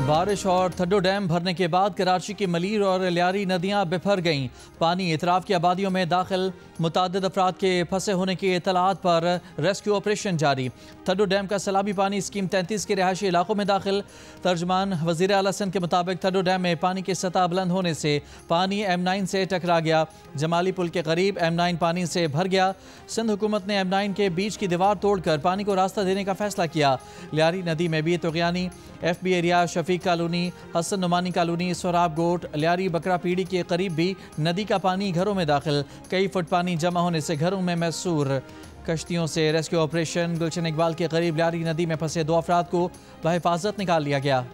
बारिश और थड्डो डैम भरने के बाद कराची की मलीर और लियारी नदियां बिफर गईं। पानी इतराफ की आबादियों में दाखिल, मुतादिद अफराद के फंसे होने की इतलात पर रेस्क्यू ऑपरेशन जारी। थड्डो डैम का सैलाबी पानी स्कीम 33 के रिहायशी इलाकों में दाखिल। तर्जमान वज़ीर आला सिंध के मुताबिक थड्डो डैम में पानी की सतह बुलंद होने से पानी M9 से टकरा गया। जमाली पुल के करीब M9 पानी से भर गया। सिंध हुकूमत ने M9 के बीच की दीवार तोड़कर पानी को रास्ता देने का फैसला किया। लियारी नदी में भी तुगयानी FB area, Shafiq colony, Hasan Numani colony, Sohrab Goth, Lyari Bakra Piri के करीब भी नदी का पानी घरों में दाखिल। कई फुट पानी जमा होने से घरों में मैसूर। कश्तियों से रेस्क्यू ऑपरेशन। गुलशन इकबाल के करीब लियारी नदी में फंसे 2 अफराद को बहिफाजत निकाल लिया गया।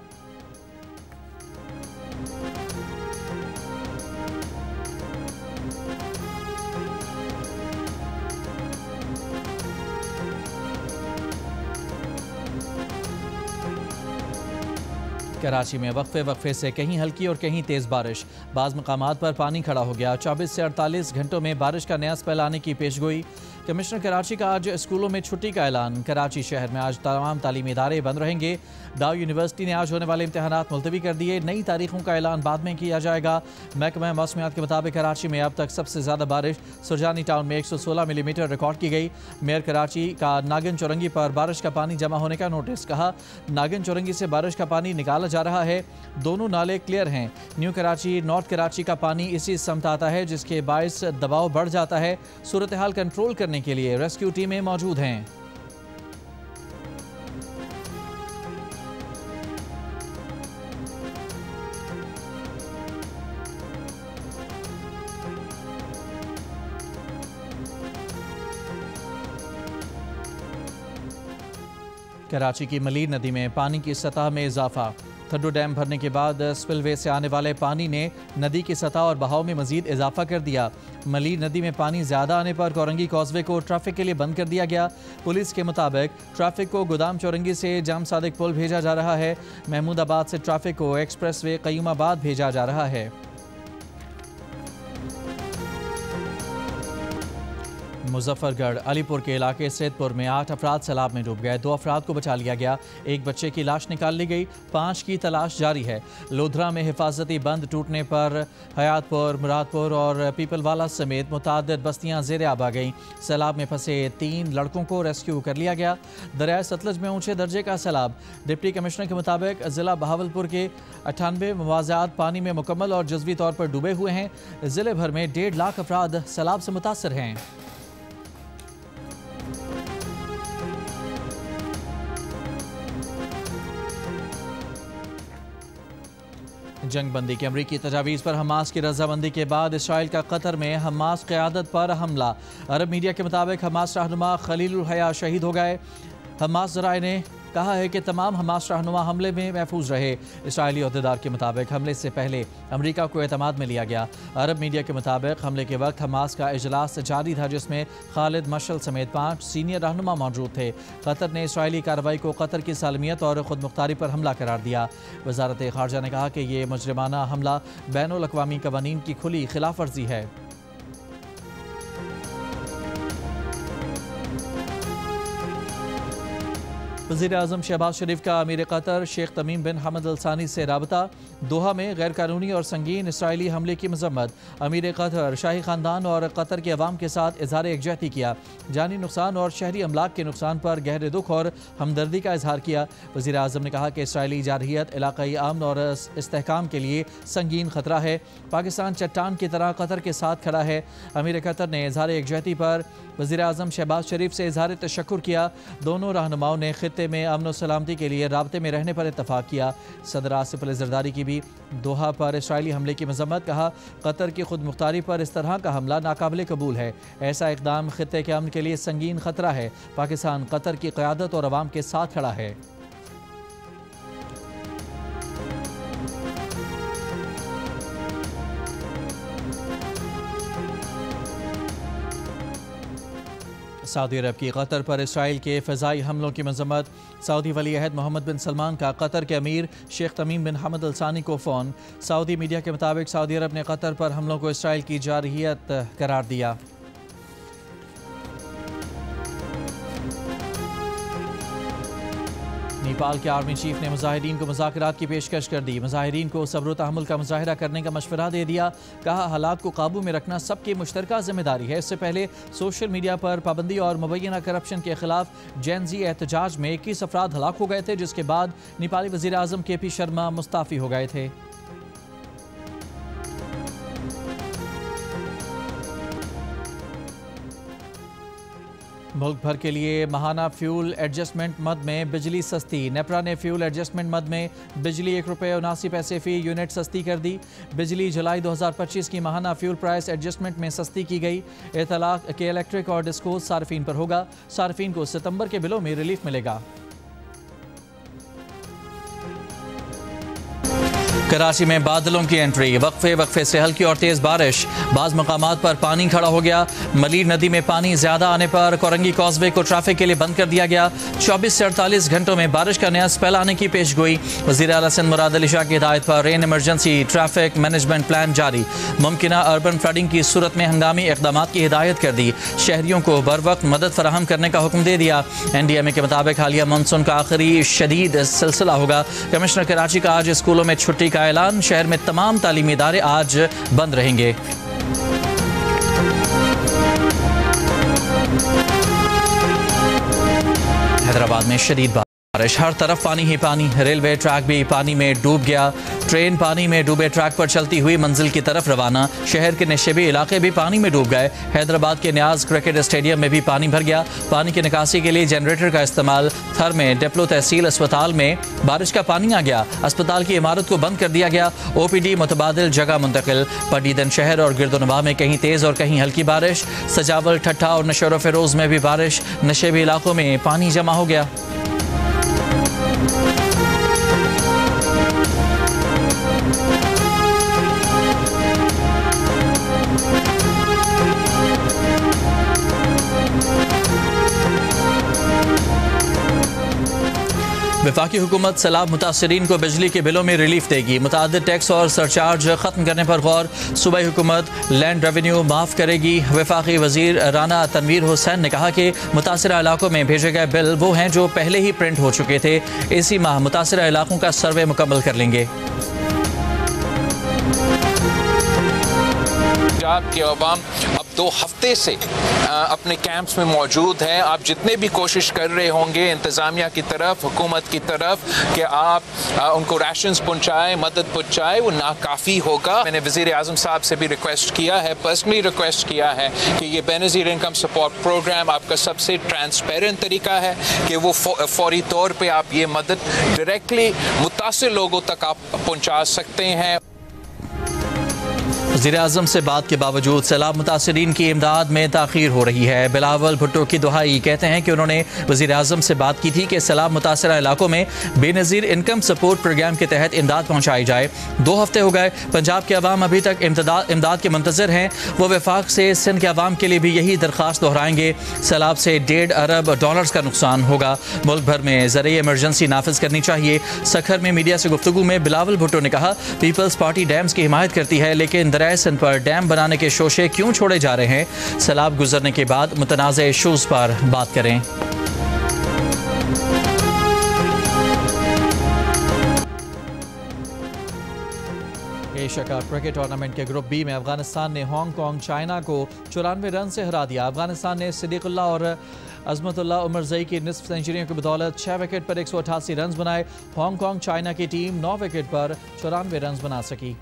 कराची में वक्फे से कहीं हल्की और कहीं तेज़ बारिश। बाज़ मकामात पर पानी खड़ा हो गया। 24 से 48 घंटों में बारिश का नया स्पेल आने की पेशगोई। कमिश्नर कराची का आज स्कूलों में छुट्टी का ऐलान। कराची शहर में आज तमाम तालीमी इदारे बंद रहेंगे। डाउ यूनिवर्सिटी ने आज होने वाले इम्तहानात मुलतवी कर दिए। नई तारीखों का ऐलान बाद में किया जाएगा। महकमा मौसमियात के मुताबिक कराची में अब तक सबसे ज़्यादा बारिश सुरजानी टाउन में 116 मिलीमीटर रिकॉर्ड की गई। मेयर कराची का नागिन चौरंगी पर बारिश का पानी जमा होने का नोटिस। कहा, नागिन चौरंगी से बारिश का पानी निकाला जा रहा है। दोनों नाले क्लियर हैं। न्यू कराची, नॉर्थ कराची का पानी इसी समत आता है, जिसके बायस दबाव बढ़ जाता है। सूरत हाल कंट्रोल करने के लिए रेस्क्यू टीमें मौजूद हैं। कराची की मलीर नदी में पानी की सतह में इजाफा। थड्डो डैम भरने के बाद स्पिलवे से आने वाले पानी ने नदी की सतह और बहाव में मजीद इजाफा कर दिया। मलीर नदी में पानी ज़्यादा आने पर कोरंगी कॉजवे को ट्रैफिक के लिए बंद कर दिया गया। पुलिस के मुताबिक ट्रैफिक को गोदाम चौरंगी से जाम सादिक पुल भेजा जा रहा है। महमूदाबाद से ट्रैफिक को एक्सप्रेस वे कयूमाबाद भेजा जा रहा है। मुजफ्फरगढ़ अलीपुर के इलाके सैदपुर में 8 अफराद सैलाब में डूब गए। 2 अफराद को बचा लिया गया। एक बच्चे की लाश निकाल ली गई। 5 की तलाश जारी है। लोधरा में हिफाजती बंद टूटने पर हयातपुर, मुरादपुर और पीपलवाला समेत मुतादिद बस्तियां ज़ेर आब आ गईं। सैलाब में फंसे 3 लड़कों को रेस्क्यू कर लिया गया। दरिया सतलज में ऊंचे दर्जे का सैलाब। डिप्टी कमिश्नर के मुताबिक ज़िला बहावलपुर के 98 मवाज़ात पानी में मुकम्मल और जज़वी तौर पर डूबे हुए हैं। ज़िले भर में 1.5 लाख अफराद सैलाब से मुतासर हैं। जंग बंदी की अमरीकी तजावीज़ पर हमास की रजामंदी के बाद इसराइल का कतर में हमास क़यादत पर हमला। अरब मीडिया के मुताबिक हमास रहनुमा खलीलुल हया शहीद हो गए। हमास ज़राए ने कहा है कि तमाम हमास रहनुमा हमले में महफूज रहे। इसराइली अहदेदार के मुताबिक हमले से पहले अमरीका को एतमाद में लिया गया। अरब मीडिया के मुताबिक हमले के वक्त हमास का इजलास जारी था, जिसमें खालिद मशल समेत 5 सीनियर रहनुमा मौजूद थे। कतर ने इसराइली कार्रवाई को कतर की सालमियत और खुद मुख्तारी पर हमला करार दिया। वजारत खारजा ने कहा कि ये मुजरिमाना हमला बैनुल अक़वामी क़वानीन की खुली खिलाफ वर्जी है। वज़ीर-ए-आज़म शहबाज शरीफ का अमीर कतर शेख तमीम बिन हमद अल सानी से राबता। दोहा में गैर कानूनी और संगीन इसराइली हमले की मजम्मत। अमीर कतर शाही ख़ानदान और कतर के अवाम के साथ इजहार यकजहती किया। जानी नुकसान और शहरी अमलाक के नुकसान पर गहरे दुख और हमदर्दी का इजहार किया। वज़ीर-ए-आज़म ने कहा कि इसराइली जारहियत इलाक़ाई अमन और इस्तेहकाम के लिए संगीन ख़तरा है। पाकिस्तान चट्टान की तरह कतर के साथ खड़ा है। अमीर कतर ने इजहार यकजहती पर वज़ीर-ए-आज़म शहबाज शरीफ से इजहार तशक्कुर किया। दोनों रहनुमाओं ने खित्ते में अमन और सलामती के लिए राब्ते में रहने पर इत्तफाक किया। सदर आसिफ अली ज़रदारी की भी दोहा पर इसराइली हमले की मजम्मत। कहा, कतर की खुद मुख्तारी पर इस तरह का हमला नाकाबिले कबूल है। ऐसा इक़दाम खित्ते के अमन के लिए संगीन खतरा है। पाकिस्तान कतर की क़यादत और अवाम के साथ खड़ा है। सऊदी अरब की कतर पर इसराइल के फ़िज़ाई हमलों की मजम्मत। सऊदी वली अहद मोहम्मद बिन सलमान का कतर के अमीर शेख तमीम बिन हमद अल सानी को फ़ोन। सऊदी मीडिया के मुताबिक सऊदी अरब ने कतर पर हमलों को इसराइल की जारहियत करार दिया। नेपाल के आर्मी चीफ ने मुजाहिदीन को मुज़ाकरात की पेशकश कर दी। मुजाहिदीन को सब्र व तहम्मुल का मुजाहिरा करने का मशवरा दे दिया। कहा हालात को काबू में रखना सबकी मुश्तरका जिम्मेदारी है। इससे पहले सोशल मीडिया पर पाबंदी और मुबैना करप्शन के खिलाफ जेनजी एहतजाज में 21 अफराद हलाक हो गए थे, जिसके बाद नेपाली वज़ीर आज़म KP शर्मा मुस्ताफ़ी हो गए थे। मुल्क भर के लिए माहाना फ्यूल एडजस्टमेंट मद में बिजली सस्ती। नेपरा ने फ्यूल एडजस्टमेंट मद में बिजली ₹1.79 फ़ी यूनिट सस्ती कर दी। बिजली जुलाई 2025 की माहाना फ्यूल प्राइस एडजस्टमेंट में सस्ती की गई। इतलाक के इलेक्ट्रिक और डिस्को सार्फिन पर होगा। सार्फिन को सितंबर के बिलों में रिलीफ मिलेगा। कराची में बादलों की एंट्री, वक्फे से हल्की और तेज़ बारिश। बाज़ मकामात पर पानी खड़ा हो गया। मलीर नदी में पानी ज़्यादा आने पर कोरंगी कॉजवे को ट्रैफिक के लिए बंद कर दिया गया। 24 से 48 घंटों में बारिश का नया स्पेल आने की पेश गोई। वज़ीर आला सिंध मुराद अली शाह की हिदायत पर rain emergency traffic management plan जारी। मुमकिना अर्बन फ्लडिंग की सूरत में हंगामी इक़दामात की हिदायत कर दी। शहरियों को बर वक्त मदद फराहम करने का हुक्म दे दिया। NDMA के मुताबिक हालिया मानसून का आखिरी शदीद सिलसिला होगा। कमिश्नर कराची का आज स्कूलों में छुट्टी का ऐलान। शहर में तमाम तालीमी इदारे आज बंद रहेंगे। हैदराबाद में शदीद बारिश, हर तरफ पानी ही पानी। रेलवे ट्रैक भी पानी में डूब गया। ट्रेन पानी में डूबे ट्रैक पर चलती हुई मंजिल की तरफ रवाना। शहर के नशेबी इलाके भी पानी में डूब गए। हैदराबाद के न्याज क्रिकेट स्टेडियम में भी पानी भर गया। पानी की निकासी के लिए जनरेटर का इस्तेमाल। थर में डेप्लो तहसील अस्पताल में बारिश का पानी आ गया। अस्पताल की इमारत को बंद कर दिया गया। OPD मुतबादिल जगह मुंतकिल। पटीदन शहर और गिरदोनवा में कहीं तेज़ और कहीं हल्की बारिश। सजावल, ठट्ठा और नशर फिरोज में भी बारिश। नशेबी इलाकों में पानी जमा हो गया। वफाकी हुकूमत सैलाब मुतासरीन को बिजली के बिलों में रिलीफ देगी। मुतादिद टैक्स और सरचार्ज खत्म करने पर गौर। सूबाई हुकूमत लैंड रेवेन्यू माफ़ करेगी। वफाकी वजीर राना तनवीर हुसैन ने कहा कि मुतासरा इलाकों में भेजे गए बिल वो हैं जो पहले ही प्रिंट हो चुके थे। इसी माह मुतासरा इलाकों का सर्वे मुकम्मल कर लेंगे। पंजाब के अवाम अब 2 हफ्ते से अपने कैंप्स में मौजूद हैं। आप जितने भी कोशिश कर रहे होंगे इंतज़ामिया की तरफ, हुकूमत की तरफ कि आप उनको राशंस पहुँचाएँ, मदद पहुँचाएँ, वो नाकाफ़ी होगा। मैंने वज़ीर आज़म साहब से भी रिक्वेस्ट किया है, पर्सनली रिक्वेस्ट किया है कि ये बेनज़ीर इनकम सपोर्ट प्रोग्राम आपका सबसे ट्रांसपेरेंट तरीका है कि वो फौरी तौर पर आप ये मदद डायरेक्टली मुतासिर लोगों तक आप पहुँचा सकते हैं। वज़ीर आज़म से बात के बावजूद सैलाब मुतासरीन की इमदाद में ताख़ीर हो रही है। बिलावल भुट्टो की दुहाई, कहते हैं कि उन्होंने वज़ीर आज़म से बात की थी कि सैलाब मुतासरा इलाकों में बेनज़ीर इनकम सपोर्ट प्रोग्राम के तहत इमदाद पहुँचाई जाए। 2 हफ्ते हो गए, पंजाब के अवाम अभी तक इमदाद के मुंतज़र हैं। वो वफाक से सिंध के अवाम के लिए भी यही दरख्वास्त दोहराएंगे। सैलाब से $1.5 अरब का नुकसान होगा। मुल्क भर में ज़रिए इमरजेंसी नाफिज करनी चाहिए। सखर में मीडिया से गुफ्तगू में बिलावल भुट्टो ने कहा, पीपल्स पार्टी डैम्स की हिमायत करती है, लेकिन सिंध पर डैम बनाने के शोशे क्यों छोड़े जा रहे हैं। सैलाब गुजरने के बाद मुतनाज़ इशूज़ पर बात करें। एशिया कप क्रिकेट टूर्नामेंट के ग्रुप बी में अफगानिस्तान ने हांगकांग चाइना को 94 रन से हरा दिया। अफगानिस्तान ने सिद्दीकुल्लाह और अजमतुल्लाह उमरज़ई की निस्फ सेंचुरियों की बदौलत 6 विकेट पर 188 रन बनाए। हांगकांग चाइना की टीम 9 विकेट पर 94 रन बना सकी।